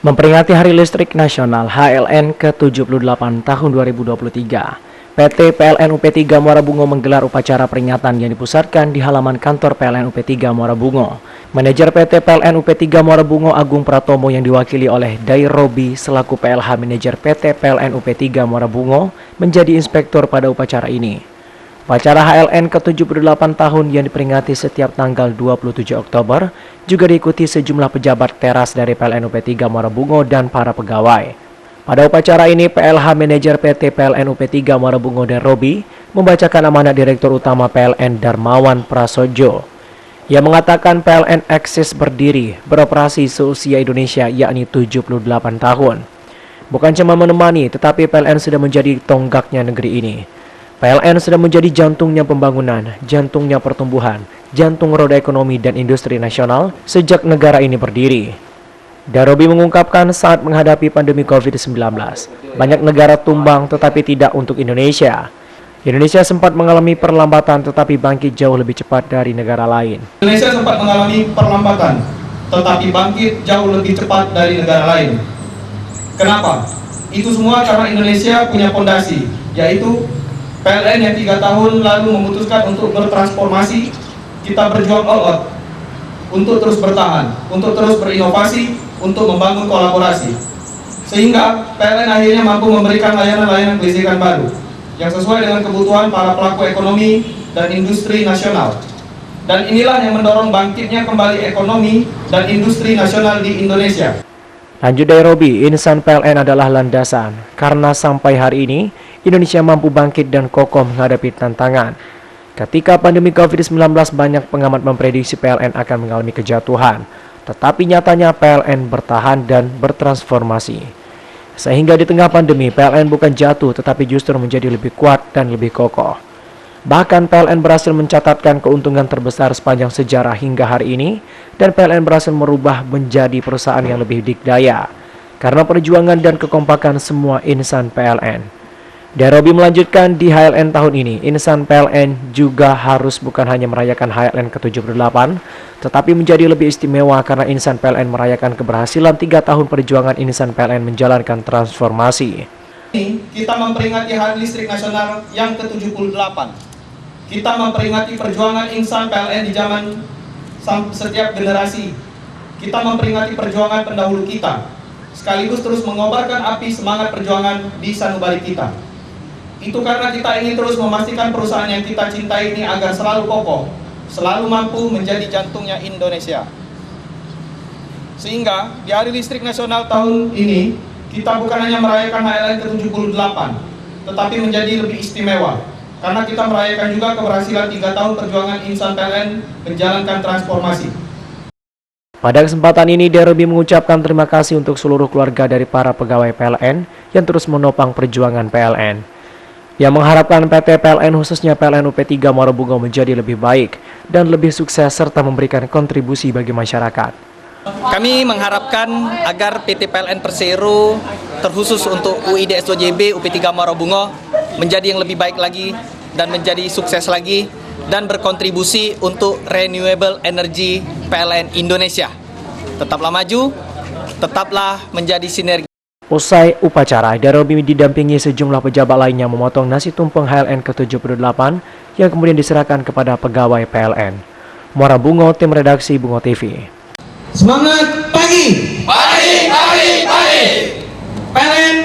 Memperingati Hari Listrik Nasional HLN ke-78 tahun 2023, PT PLN UP3 Muara Bungo menggelar upacara peringatan yang dipusatkan di halaman kantor PLN UP3 Muara Bungo. Manajer PT PLN UP3 Muara Bungo Agung Pratomo yang diwakili oleh Dairobi selaku PLH Manajer PT PLN UP3 Muara Bungo menjadi inspektur pada upacara ini. Upacara HLN ke-78 tahun yang diperingati setiap tanggal 27 Oktober juga diikuti sejumlah pejabat teras dari PLN UP3 Muara Bungo dan para pegawai. Pada upacara ini, PLH Manajer PT PLN UP3 Muara Bungo Dairobi membacakan amanat Direktur Utama PLN Darmawan Prasojo. Ia mengatakan PLN eksis berdiri beroperasi seusia Indonesia yakni 78 tahun. Bukan cuma menemani, tetapi PLN sudah menjadi tonggaknya negeri ini. PLN sudah menjadi jantungnya pembangunan, jantungnya pertumbuhan, jantung roda ekonomi dan industri nasional sejak negara ini berdiri. Dairobi mengungkapkan saat menghadapi pandemi COVID-19, banyak negara tumbang tetapi tidak untuk Indonesia. Indonesia sempat mengalami perlambatan tetapi bangkit jauh lebih cepat dari negara lain. Indonesia sempat mengalami perlambatan tetapi bangkit jauh lebih cepat dari negara lain. Kenapa? Itu semua karena Indonesia punya fondasi, yaitu PLN yang 3 tahun lalu memutuskan untuk bertransformasi. Kita berjuang all out untuk terus bertahan, untuk terus berinovasi, untuk membangun kolaborasi, sehingga PLN akhirnya mampu memberikan layanan-layanan kelistrikan baru yang sesuai dengan kebutuhan para pelaku ekonomi dan industri nasional. Dan inilah yang mendorong bangkitnya kembali ekonomi dan industri nasional di Indonesia. Lanjut Dairobi, insan PLN adalah landasan, karena sampai hari ini Indonesia mampu bangkit dan kokoh menghadapi tantangan. Ketika pandemi COVID-19, banyak pengamat memprediksi PLN akan mengalami kejatuhan, tetapi nyatanya PLN bertahan dan bertransformasi. Sehingga di tengah pandemi, PLN bukan jatuh tetapi justru menjadi lebih kuat dan lebih kokoh. Bahkan PLN berhasil mencatatkan keuntungan terbesar sepanjang sejarah hingga hari ini, dan PLN berhasil merubah menjadi perusahaan yang lebih dikdaya karena perjuangan dan kekompakan semua insan PLN. Dairobi melanjutkan, di HLN tahun ini, insan PLN juga harus bukan hanya merayakan HLN ke-78, tetapi menjadi lebih istimewa karena insan PLN merayakan keberhasilan 3 tahun perjuangan insan PLN menjalankan transformasi. Kita memperingati Hari Listrik Nasional yang ke-78. Kita memperingati perjuangan insan PLN di zaman setiap generasi. Kita memperingati perjuangan pendahulu kita, sekaligus terus mengobarkan api semangat perjuangan di sanubari kita. Itu karena kita ingin terus memastikan perusahaan yang kita cintai ini agar selalu kokoh, selalu mampu menjadi jantungnya Indonesia. Sehingga di Hari Listrik Nasional tahun ini, kita bukan hanya merayakan HLN ke-78, tetapi menjadi lebih istimewa karena kita merayakan juga keberhasilan 3 tahun perjuangan insan PLN menjalankan transformasi. Pada kesempatan ini, Dairobi mengucapkan terima kasih untuk seluruh keluarga dari para pegawai PLN yang terus menopang perjuangan PLN. Yang mengharapkan PT PLN khususnya PLN UP3 Muara Bungo menjadi lebih baik dan lebih sukses serta memberikan kontribusi bagi masyarakat. Kami mengharapkan agar PT PLN Persero terkhusus untuk UIDSOJB UP3 Muara Bungo menjadi yang lebih baik lagi dan menjadi sukses lagi dan berkontribusi untuk renewable energy PLN Indonesia. Tetaplah maju, tetaplah menjadi sinergi. Usai upacara, Dairobi didampingi sejumlah pejabat lainnya memotong nasi tumpeng HLN ke-78 yang kemudian diserahkan kepada pegawai PLN. Muara Bungo, tim redaksi Bungo TV. Semangat pagi! Pagi, pagi, pagi! PLN!